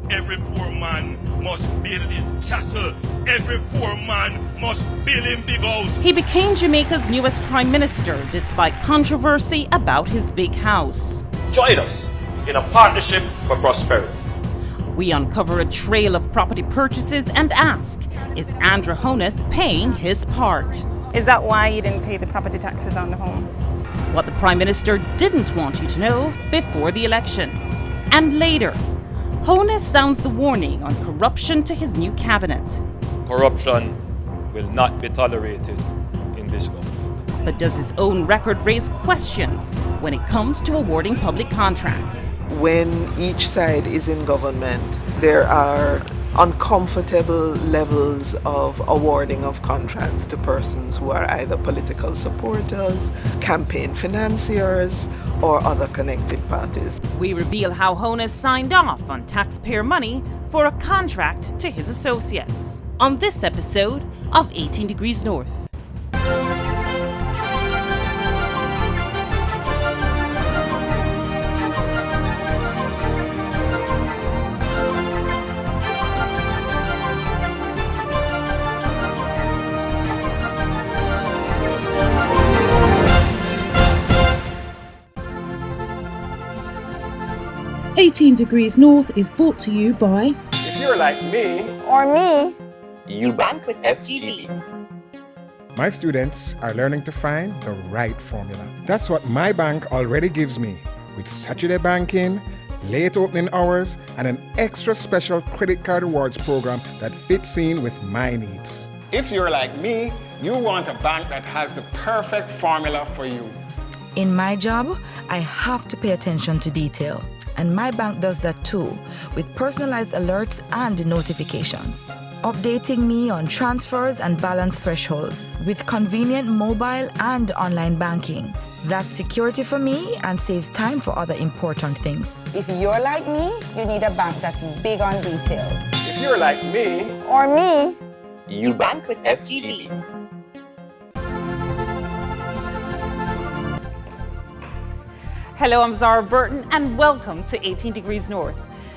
every poor man must build his castle. Every poor man must build him big house. He became Jamaica's newest prime minister despite controversy about his big house. Join us in a partnership for prosperity. We uncover a trail of property purchases and ask, is Andrew Honus paying his part? Is that why you didn't pay the property taxes on the home? What the Prime Minister didn't want you to know before the election. And later, Honus sounds the warning on corruption to his new cabinet. Corruption will not be tolerated in this government. But does his own record raise questions when it comes to awarding public contracts? When each side is in government, there are uncomfortable levels of awarding of contracts to persons who are either political supporters, campaign financiers, or other connected parties. We reveal how Honus signed off on taxpayer money for a contract to his associates on this episode of 18 Degrees North. "18 Degrees North" is brought to you by If you're like me, Or me? You bank with FGB. My students are learning to find the right formula. That's what my bank already gives me, with Saturday banking, late opening hours, and an extra special credit card rewards program that fits in with my needs. If you're like me, you want a bank that has the perfect formula for you. In my job, I have to pay attention to detail. And my bank does that too, with personalized alerts and notifications. Updating me on transfers and balance thresholds, with convenient mobile and online banking. That's security for me and saves time for other important things. If you're like me, you need a bank that's big on details. if you're like me, Or me? You bank with FGB. Hello, I'm Zara Burton, and welcome to 18 Degrees North.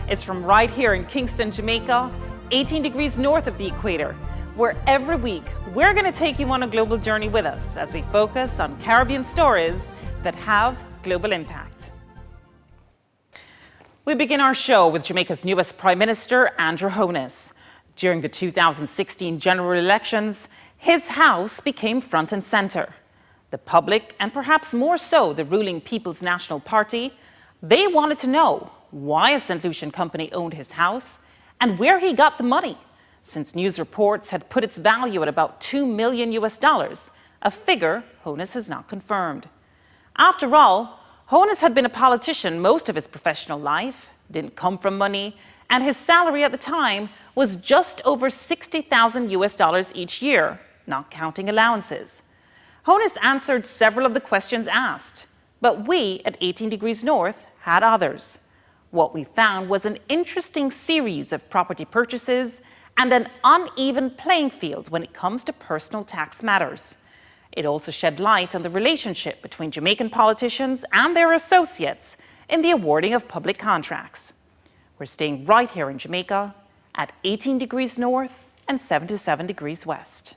It's from right here in Kingston, Jamaica, 18 degrees north of the equator, where every week we're going to take you on a global journey with us as we focus on Caribbean stories that have global impact. We begin our show with Jamaica's newest Prime Minister, Andrew Honus. During the 2016 general elections, his house became front and center. The public, and perhaps more so the ruling People's National Party, they wanted to know why a St. Lucian company owned his house and where he got the money, since news reports had put its value at about $2 million, a figure Honus has not confirmed. After all, Honus had been a politician most of his professional life, didn't come from money, and his salary at the time was just over $60,000 each year, not counting allowances. Honus answered several of the questions asked, but we at 18 Degrees North had others. What we found was an interesting series of property purchases and an uneven playing field when it comes to personal tax matters. It also shed light on the relationship between Jamaican politicians and their associates in the awarding of public contracts. We're staying right here in Jamaica at 18 degrees north and 77 degrees west.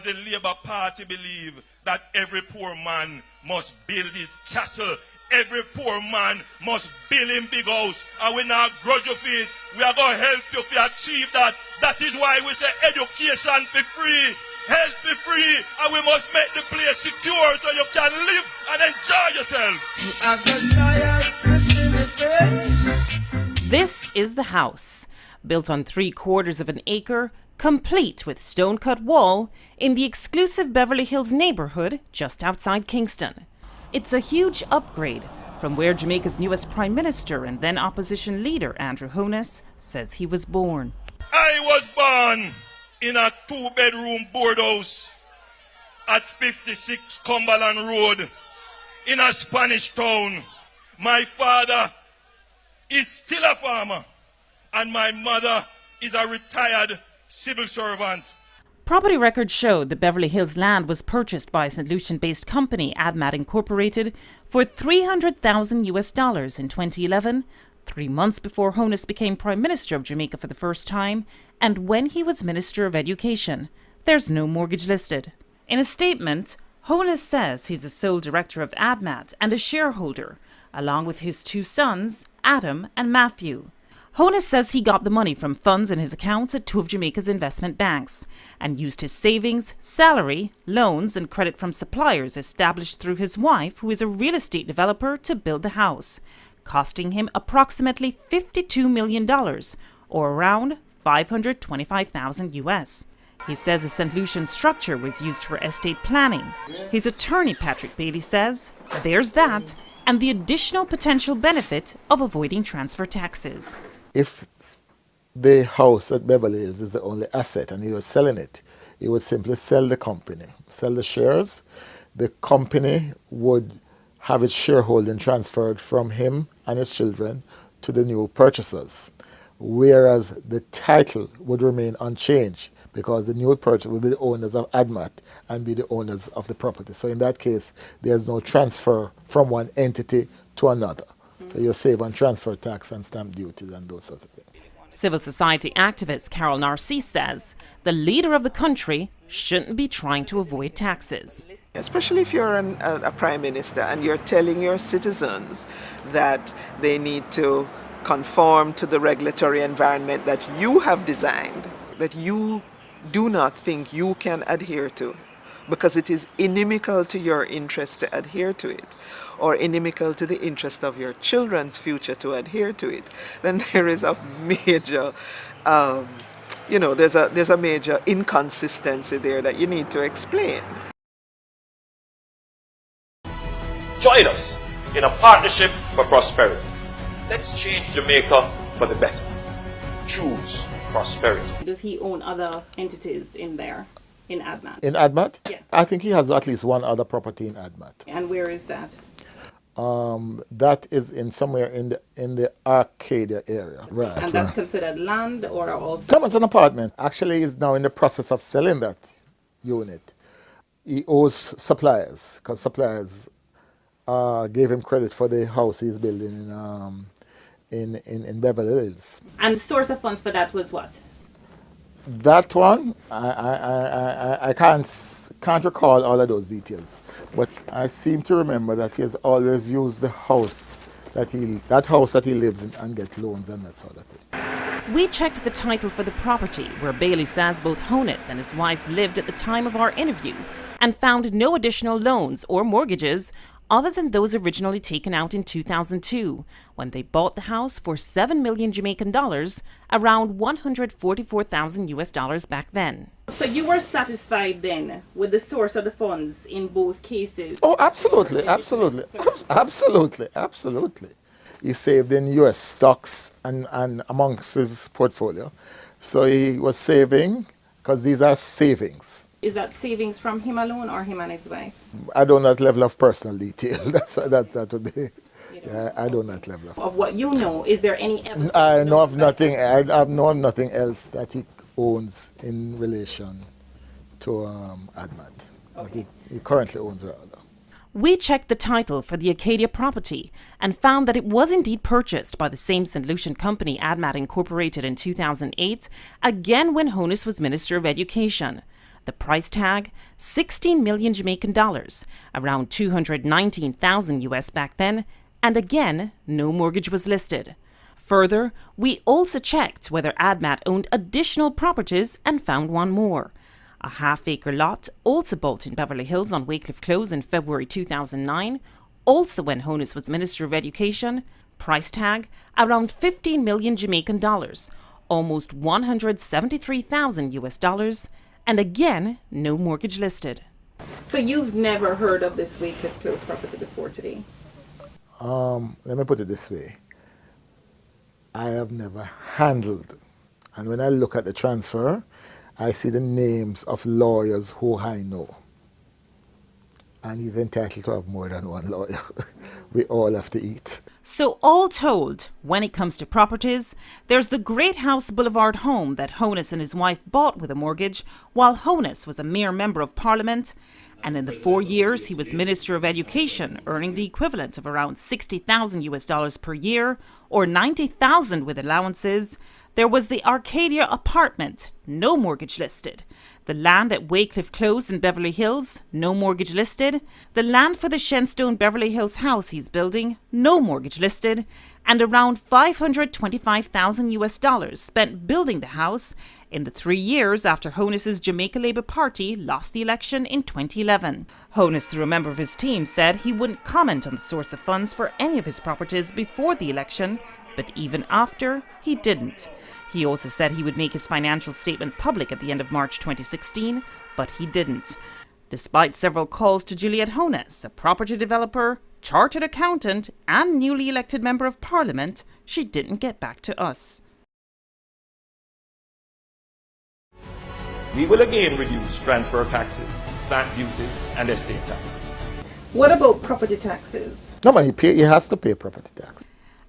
The Labour Party believe that every poor man must build his castle. Every poor man must build him big house. And we not grudge you for it. We are going to help you to achieve that. That is why we say education be free, health be free, and we must make the place secure so you can live and enjoy yourself. This is the house, built on 3/4 of an acre, complete with stone-cut wall in the exclusive Beverly Hills neighborhood just outside Kingston. It's a huge upgrade from where Jamaica's newest Prime Minister and then opposition leader Andrew Honus says he was born. I was born in a 2-bedroom board house at 56 Cumberland Road in a Spanish town. My father is still a farmer and my mother is a retired civil servant. Property records showed the Beverly Hills land was purchased by St. Lucian-based company M.O.E Incorporated for $300,000 in 2011, 3 months before Honus became Prime Minister of Jamaica for the first time, and when he was Minister of Education. There's no mortgage listed. In a statement, Honus says he's the sole director of ADMAT and a shareholder, along with his 2 sons, Adam and Matthew. Honus says he got the money from funds in his accounts at 2 of Jamaica's investment banks and used his savings, salary, loans and credit from suppliers established through his wife, who is a real estate developer, to build the house, costing him approximately $52 million, or around $525,000 US. He says the St. Lucian structure was used for estate planning. His attorney, Patrick Bailey, says there's that and the additional potential benefit of avoiding transfer taxes. If the house at Beverly Hills is the only asset and he was selling it, he would simply sell the company, sell the shares. The company would have its shareholding transferred from him and his children to the new purchasers, whereas the title would remain unchanged because the new purchaser will be the owners of ADMAT and be the owners of the property. So in that case, there's no transfer from one entity to another. So you save on transfer tax and stamp duties and those sorts of things. Civil society activist Carol Narcisse says the leader of the country shouldn't be trying to avoid taxes. Especially if you're a prime minister and you're telling your citizens that they need to conform to the regulatory environment that you have designed, that you do not think you can adhere to, because it is inimical to your interest to adhere to it, or inimical to the interest of your children's future to adhere to it, then there is a major, there's a major inconsistency there that you need to explain. Join us in a partnership for prosperity. Let's change Jamaica for the better. Choose prosperity. Does he own other entities in there, in ADMAT? In ADMAT? Yeah. I think he has at least one other property in ADMAT. And where is that? That is in somewhere in the Arcadia area. Right. And that's considered land or also? No, it's an apartment. Actually, he's now in the process of selling that unit. He owes suppliers, because suppliers gave him credit for the house he's building in Beverly Hills. And the source of funds for that was what? That one, I can't recall all of those details, but I seem to remember that he has always used the house that he lives in and get loans and that sort of thing. We checked the title for the property where Bailey says both Honus and his wife lived at the time of our interview and found no additional loans or mortgages other than those originally taken out in 2002 when they bought the house for $7 million Jamaican dollars, around $144,000 US back then. So you were satisfied then with the source of the funds in both cases? Oh, absolutely. He saved in US stocks and amongst his portfolio. So he was saving, because these are savings. Is that savings from him alone or him and his wife? I don't know that level of personal detail. That would be. Yeah, I don't know that level of what you know. Is there any evidence? I know of nothing. I know of nothing else that he owns in relation to ADMAT. Okay. He currently owns rather. We checked the title for the Acadia property and found that it was indeed purchased by the same St. Lucian company M.O.E Incorporated in 2008, again when Honus was Minister of Education. The price tag, 16 million Jamaican dollars, around 219,000 US back then, and again, no mortgage was listed. Further, we also checked whether ADMAT owned additional properties and found one more. A half-acre lot, also bought in Beverly Hills on Wycliffe Close in February 2009, also when Honus was Minister of Education, price tag, around 15 million Jamaican dollars, almost 173,000 US dollars, and again, no mortgage listed. So you've never heard of this Wycliffe Close property before today? Let me put it this way. I have never handled, and when I look at the transfer, I see the names of lawyers who I know. and he's entitled to have more than one lawyer. We all have to eat. So all told, when it comes to properties, there's the Great House Boulevard home that Honus and his wife bought with a mortgage while Honus was a mere member of Parliament. And in the 4 years he was Minister of Education, earning the equivalent of around $60,000 per year, or $90,000 with allowances, there was the Arcadia apartment, no mortgage listed. The land at Wycliffe Close in Beverly Hills, no mortgage listed. The land for the Shenstone Beverly Hills house he's building, no mortgage listed. And around $525,000 spent building the house in the 3 years after Honus's Jamaica Labour Party lost the election in 2011. Honus, through a member of his team, said he wouldn't comment on the source of funds for any of his properties before the election, but even after, he didn't. He also said he would make his financial statement public at the end of March 2016, but he didn't. Despite several calls to Juliette Honus, a property developer, chartered accountant, and newly elected member of Parliament, she didn't get back to us. We will again reduce transfer taxes, stamp duties, and estate taxes. What about property taxes? No, man, he has to pay property tax.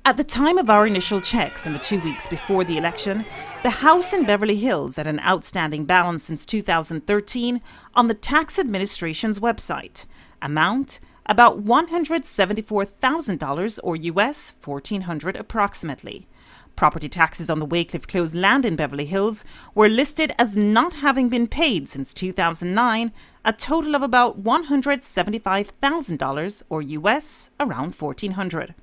At the time of our initial checks in the 2 weeks before the election, the house in Beverly Hills had an outstanding balance since 2013 on the tax administration's website. Amount, about $174,000 or US $1,400 approximately. Property taxes on the Wycliffe Close land in Beverly Hills were listed as not having been paid since 2009, a total of about $175,000 or US around $1,400.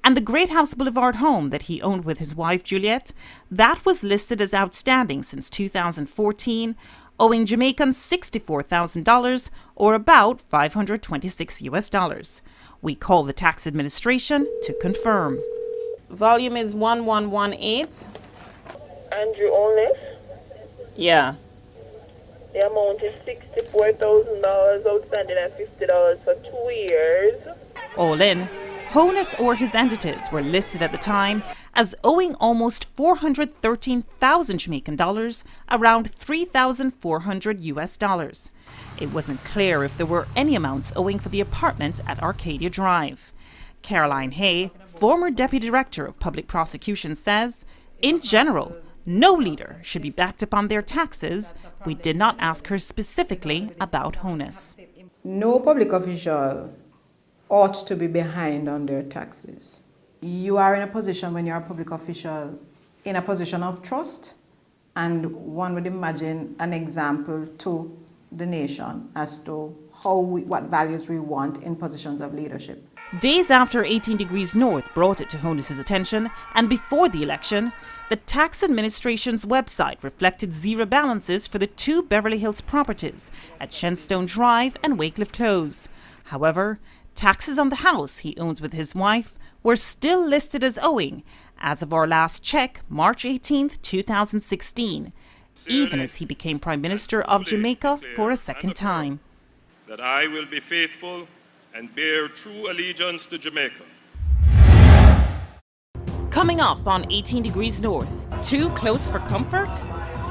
And the Great House Boulevard home that he owned with his wife Juliette, that was listed as outstanding since 2014, owing Jamaicans $64,000 or about $526 US. We call the tax administration to confirm. Volume is 1118. Andrew Honus? Yeah. The amount is $64,000 outstanding and $50 for 2 years. All in, Honus or his entities were listed at the time as owing almost 413,000 Jamaican dollars, around $3,400 US. It wasn't clear if there were any amounts owing for the apartment at Arcadia Drive. Caroline Hay, former Deputy Director of Public Prosecution, says, in general, no leader should be backed up on their taxes. We did not ask her specifically about Honus. No public official ought to be behind on their taxes. You are in a position, when you're a public official, in a position of trust, and one would imagine an example to the nation as to what values we want in positions of leadership. Days after 18 Degrees North brought it to Honus's attention, and before the election, the tax administration's website reflected zero balances for the 2 Beverly Hills properties at Shenstone Drive and Wycliffe Close. However, taxes on the house he owns with his wife were still listed as owing as of our last check, March 18, 2016, even as he became Prime Minister of Jamaica for a second time. That I will be faithful and bear true allegiance to Jamaica. Coming up on 18 Degrees North, too close for comfort?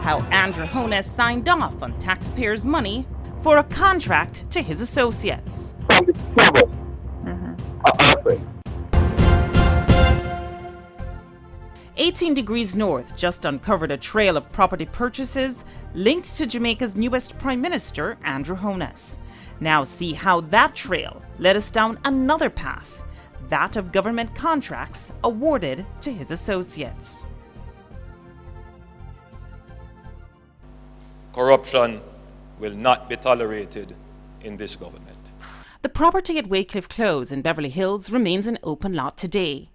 How Andrew Honus signed off on taxpayers' money for a contract to his associates. 18 Degrees North just uncovered a trail of property purchases linked to Jamaica's newest Prime Minister, Andrew Honus. Now see how that trail led us down another path, that of government contracts awarded to his associates. Corruption will not be tolerated in this government. The property at Wycliffe Close in Beverly Hills remains an open lot today.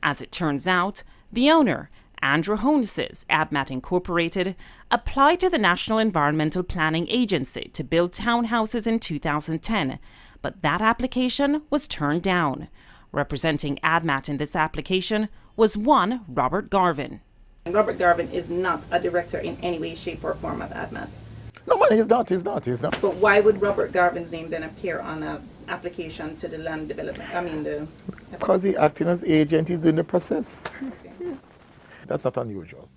As it turns out, the owner, Andrew Honus's ADMAT Incorporated, applied to the National Environmental Planning Agency to build townhouses in 2010, but that application was turned down. Representing ADMAT in this application was one Robert Garvin. Robert Garvin is not a director in any way, shape, or form of ADMAT. No, man, he's not. But why would Robert Garvin's name then appear on an application to the land development? Because he's acting as agent, he's doing the process. Okay. That's not unusual.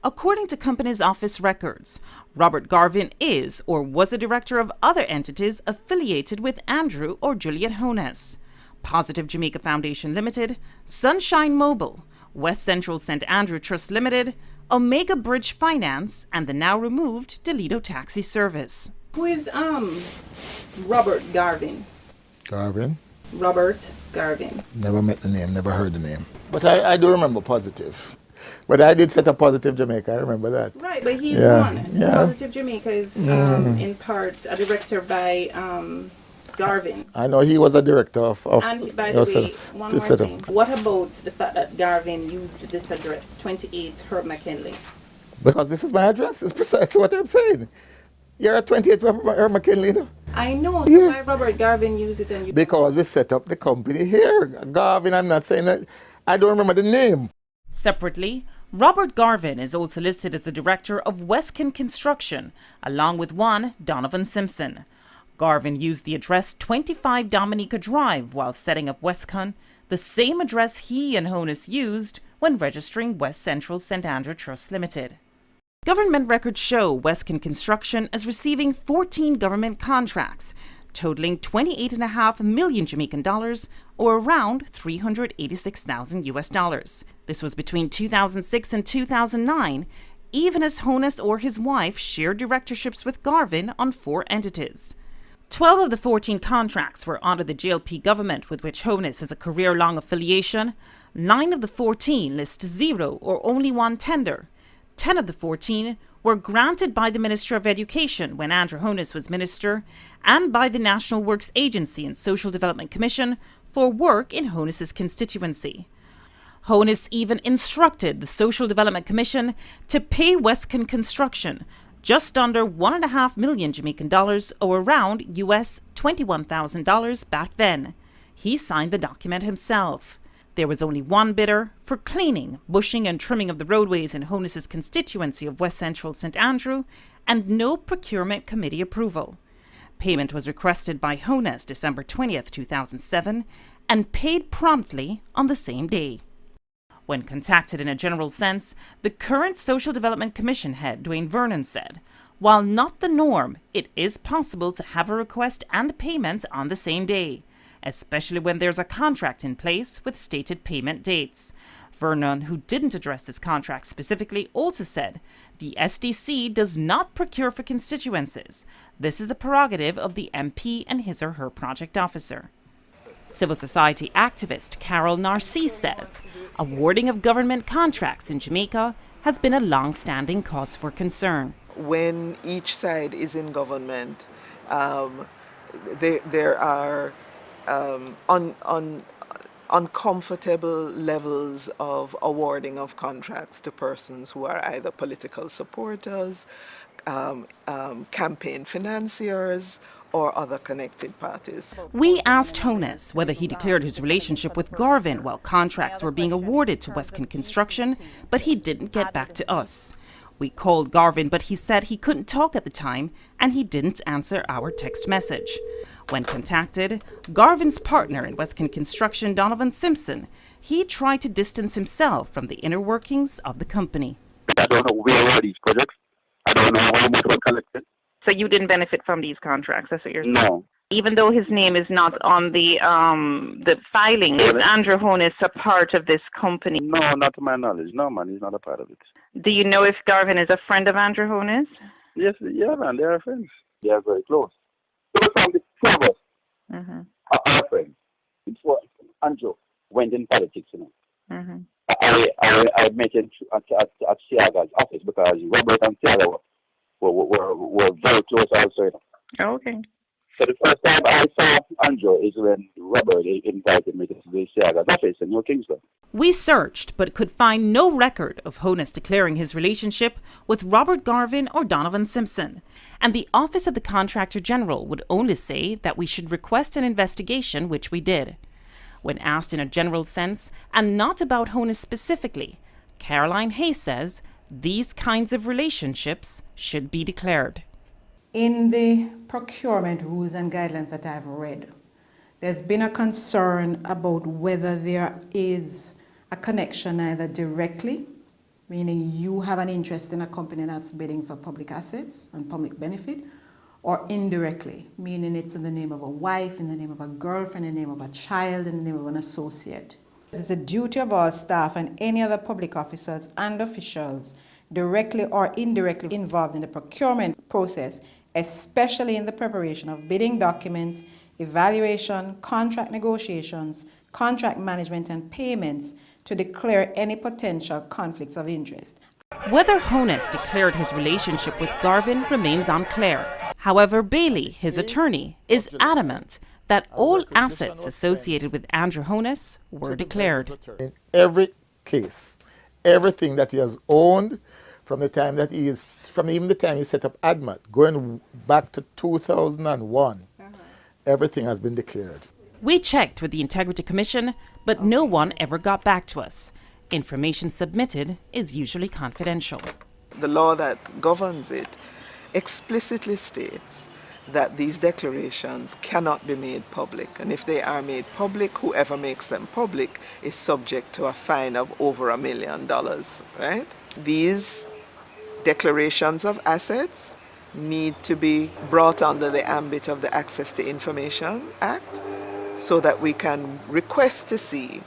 According to company's office records, Robert Garvin is or was the director of other entities affiliated with Andrew or Juliet Honus: Positive Jamaica Foundation Limited, Sunshine Mobile, West Central St. Andrew Trust Limited, Omega Bridge Finance, and the now removed Delido Taxi Service. Who is Robert Garvin? Garvin? Robert Garvin. Never met the name, never heard the name. But I do remember Positive. But I did set up Positive Jamaica, I remember that. Right, but he's one. Yeah. Positive Jamaica is in part a director by Garvin. I know he was a director of And by the way, one more thing. What about the fact that Garvin used this address, 28 Herb McKinley? Because this is my address. It's precisely what I'm saying. You're at 28 Herb McKinley, no? I know, so why Robert Garvin used it and you... Because we set up the company here. Garvin, I'm not saying that. I don't remember the name. Separately, Robert Garvin is also listed as the director of Westcon Construction, along with one Donovan Simpson. Garvin used the address 25 Dominica Drive while setting up Westcon, the same address he and Honus used when registering West Central St. Andrew Trust Limited. Government records show Westcon Construction as receiving 14 government contracts, totaling 28.5 million Jamaican dollars, or around $386,000 US. This was between 2006 and 2009, even as Honus or his wife shared directorships with Garvin on 4 entities. 12 of the 14 contracts were under the JLP government, with which Honus has a career-long affiliation. 9 of the 14 list 0 or only 1 tender. 10 of the 14 were granted by the Minister of Education when Andrew Honus was minister, and by the National Works Agency and Social Development Commission for work in Honus's constituency. Honus even instructed the Social Development Commission to pay Westcon Construction just under 1.5 million Jamaican dollars, or around US $21,000 back then. He signed the document himself. There was only one bidder for cleaning, bushing and trimming of the roadways in Honus's constituency of West Central St. Andrew, and no procurement committee approval. Payment was requested by Honus December 20th, 2007, and paid promptly on the same day. When contacted in a general sense, the current Social Development Commission head, Dwayne Vernon, said, while not the norm, it is possible to have a request and payment on the same day, especially when there's a contract in place with stated payment dates. Vernon, who didn't address this contract specifically, also said, the SDC does not procure for constituencies. This is the prerogative of the MP and his or her project officer. Civil society activist Carol Narcisse says, awarding of government contracts in Jamaica has been a long-standing cause for concern. When each side is in government, there are uncomfortable levels of awarding of contracts to persons who are either political supporters, campaign financiers, or other connected parties. We asked Honus whether he declared his relationship with Garvin while contracts were being awarded to Westcon Construction, but he didn't get back to us. We called Garvin, but he said he couldn't talk at the time, and he didn't answer our text message. When contacted, Garvin's partner in Westcon Construction, Donovan Simpson, he tried to distance himself from the inner workings of the company. I don't know where are these projects. I don't know how much were collected. So you didn't benefit from these contracts, that's what you're saying? No. Even though his name is not on the filing, is Andrew Honus a part of this company? No, not to my knowledge. No, man, he's not a part of it. Do you know if Garvin is a friend of Andrew Honus? Yes, yeah, man, they are friends. They are very close. So from the two of us are friends. Before Andrew went in politics, you know. I met him at Siaga's office because Robert and Siaga were very close also. You know. Oh, okay. So the first time I saw Andrew is when Robert invited me to the Siaga's office in New Kingston. We searched, but could find no record of Honus declaring his relationship with Robert Garvin or Donovan Simpson, and the Office of the Contractor General would only say that we should request an investigation, which we did. When asked in a general sense, and not about Honus specifically, Caroline Hayes says these kinds of relationships should be declared. In the procurement rules and guidelines that I've read, there's been a concern about whether there is a connection either directly meaning you have an interest in a company that's bidding for public assets and public benefit, or indirectly, meaning it's in the name of a wife, in the name of a girlfriend, in the name of a child, in the name of an associate. It's a duty of our staff and any other public officers and officials directly or indirectly involved in the procurement process, especially in the preparation of bidding documents, evaluation, contract negotiations, contract management and payments, to declare any potential conflicts of interest. Whether Honus declared his relationship with Garvin remains unclear. However, Bailey, his attorney, is adamant that all assets associated with Andrew Honus were declared. In every case, everything that he has owned from the time that from even the time he set up ADMAT, going back to 2001, everything has been declared. We checked with the Integrity Commission, but no one ever got back to us. Information submitted is usually confidential. The law that governs it explicitly states that these declarations cannot be made public, and if they are made public, whoever makes them public is subject to a fine of over $1 million, right? These declarations of assets need to be brought under the ambit of the Access to Information Act so that we can request to see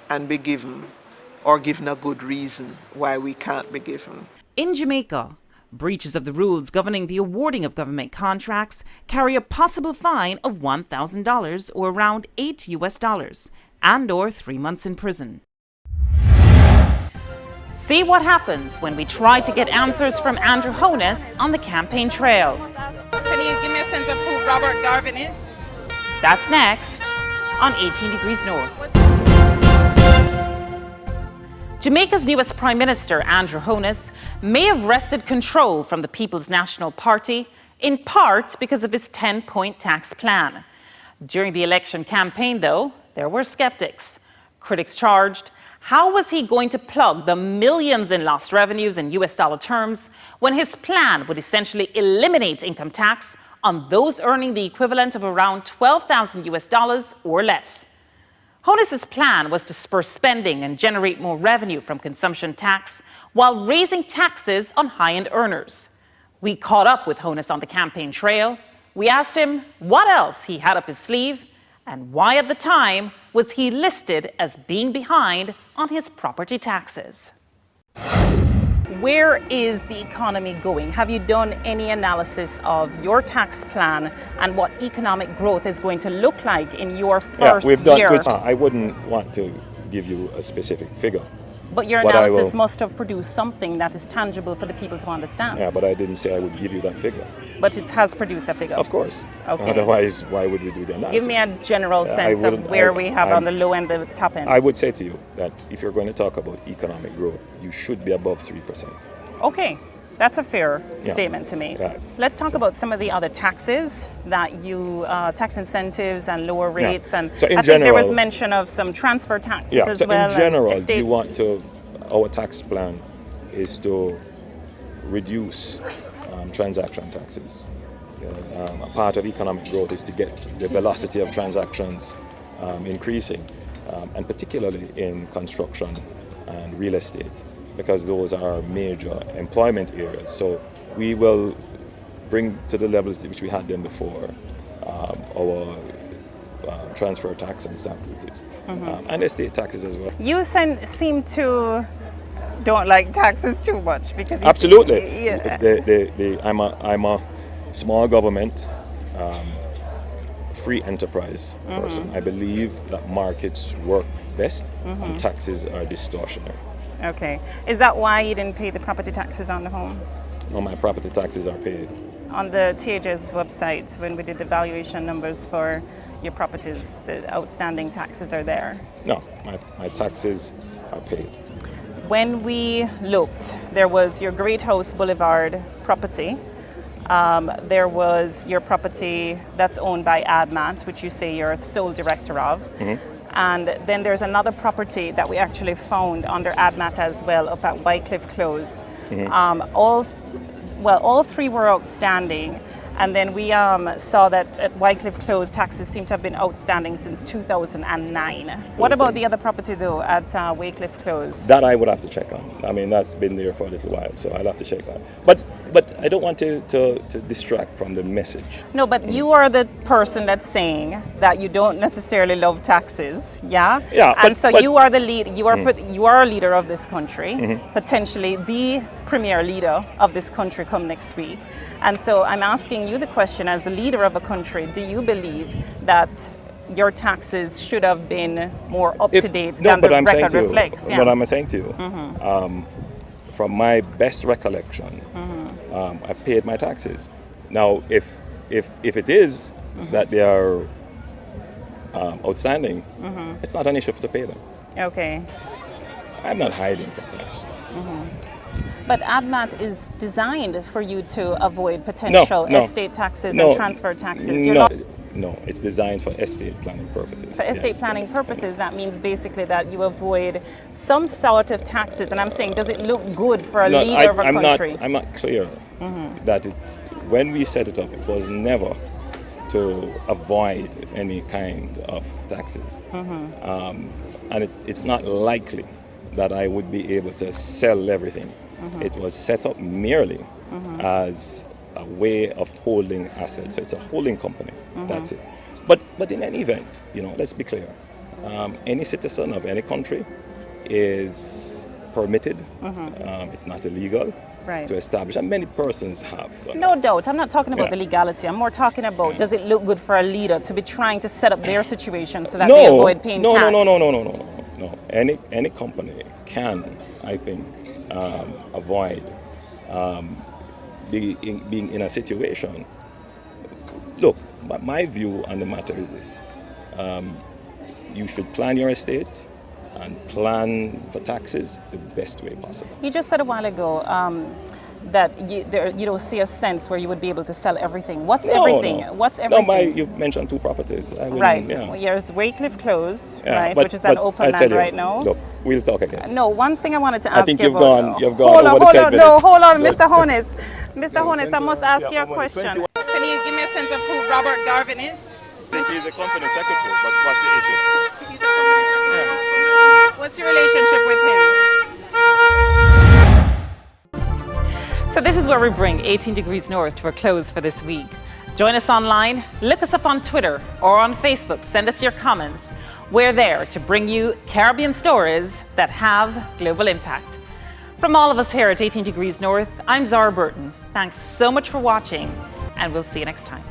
and be given, or given a good reason why we can't be given. In Jamaica, breaches of the rules governing the awarding of government contracts carry a possible fine of $1,000 or around $8 and or 3 months in prison. See what happens when we try to get answers from Andrew Honus on the campaign trail. Can you give me a sense of who Robert Garvin is? That's next on 18 Degrees North. Jamaica's newest Prime Minister, Andrew Honus, may have wrested control from the People's National Party, in part because of his 10-point tax plan. During the election campaign, though, there were skeptics. Critics charged, how was he going to plug the millions in lost revenues in US dollar terms when his plan would essentially eliminate income tax on those earning the equivalent of around $12,000 or less? Honus's plan was to spur spending and generate more revenue from consumption tax while raising taxes on high-end earners. We caught up with Honus on the campaign trail. We asked him what else he had up his sleeve and why at the time was he listed as being behind on his property taxes. Where is the economy going? Have you done any analysis of your tax plan and what economic growth is going to look like in your first year? I wouldn't want to give you a specific figure. But your analysis must have produced something that is tangible for the people to understand. Yeah, but I didn't say I would give you that figure. But it has produced a figure? Of course. Okay. Otherwise, why would we do the analysis? Give me a general sense of where we have on the low end and the top end. I would say to you that if you're going to talk about economic growth, you should be above 3%. Okay. That's a fair statement to me. Right. Let's talk about some of the other taxes that you, tax incentives and lower rates. And so I think there was mention of some transfer taxes as well. In general, our tax plan is to reduce transaction taxes. A part of economic growth is to get the velocity of transactions increasing, and particularly in construction and real estate, because those are major employment areas. So we will bring to the levels which we had them before our transfer tax and stamp duties, and estate taxes as well. You seem to don't like taxes too much because absolutely. I'm a small government, free enterprise person. I believe that markets work best and taxes are distortionary. Okay. Is that why you didn't pay the property taxes on the home? No, my property taxes are paid. On the TH's website, when we did the valuation numbers for your properties, the outstanding taxes are there? No, my taxes are paid. When we looked, there was your Great House Boulevard property. There was your property that's owned by ADMAT, which you say you're the sole director of. And then there's another property that we actually found under ADMAT as well, up at Whitecliff Close. All three were outstanding, And then we saw that at Wycliffe Close, taxes seem to have been outstanding since 2009. What about the other property, though, at Wycliffe Close? That I would have to check on. I mean, that's been there for a little while, so I'll have to check on. But I don't want to distract from the message. No, but you are the person that's saying that you don't necessarily love taxes, yeah? Yeah. And so you are the lead. You are a leader of this country, potentially the premier leader of this country come next week. And so I'm asking you the question, as the leader of a country, do you believe that your taxes should have been more up to date than the record reflects? What I'm saying to you, from my best recollection, I've paid my taxes. Now, if it is that they are outstanding, it's not an issue to pay them. Okay. I'm not hiding from taxes. But ADMAT is designed for you to avoid potential estate taxes and transfer taxes. No, it's designed for estate planning purposes. For estate planning purposes, that means basically that you avoid some sort of taxes. And I'm saying, does it look good for a leader of a country? I'm not clear that it's, when we set it up, it was never to avoid any kind of taxes. And it's not likely that I would be able to sell everything. It was set up merely as a way of holding assets. So it's a holding company. That's it. But in any event, let's be clear. Any citizen of any country is permitted. It's not illegal to establish, and many persons have. No doubt. I'm not talking about the legality. I'm more talking about, does it look good for a leader to be trying to set up their situation so that they avoid paying tax? No. Any company can, I think, avoid being in a situation. Look, my view on the matter is this. You should plan your estate and plan for taxes the best way possible. You just said a while ago that you don't see a sense where you would be able to sell everything. What's everything? What's everything? You mentioned two properties. Right. There's Wycliffe Close, right, which is an open land right now. Look, we'll talk again. No, one thing I wanted to ask you about. You've gone over the 10 minutes. Hold on, Mr. Honest. Mr. Honest, I must ask you a question. Can you give me a sense of who Robert Garvin is? He's a company secretary, but what's the issue? He's a company secretary. What's your relationship with him? So this is where we bring 18 Degrees North to a close for this week. Join us online, look us up on Twitter or on Facebook, send us your comments. We're there to bring you Caribbean stories that have global impact. From all of us here at 18 Degrees North, I'm Zara Burton. Thanks so much for watching, and we'll see you next time.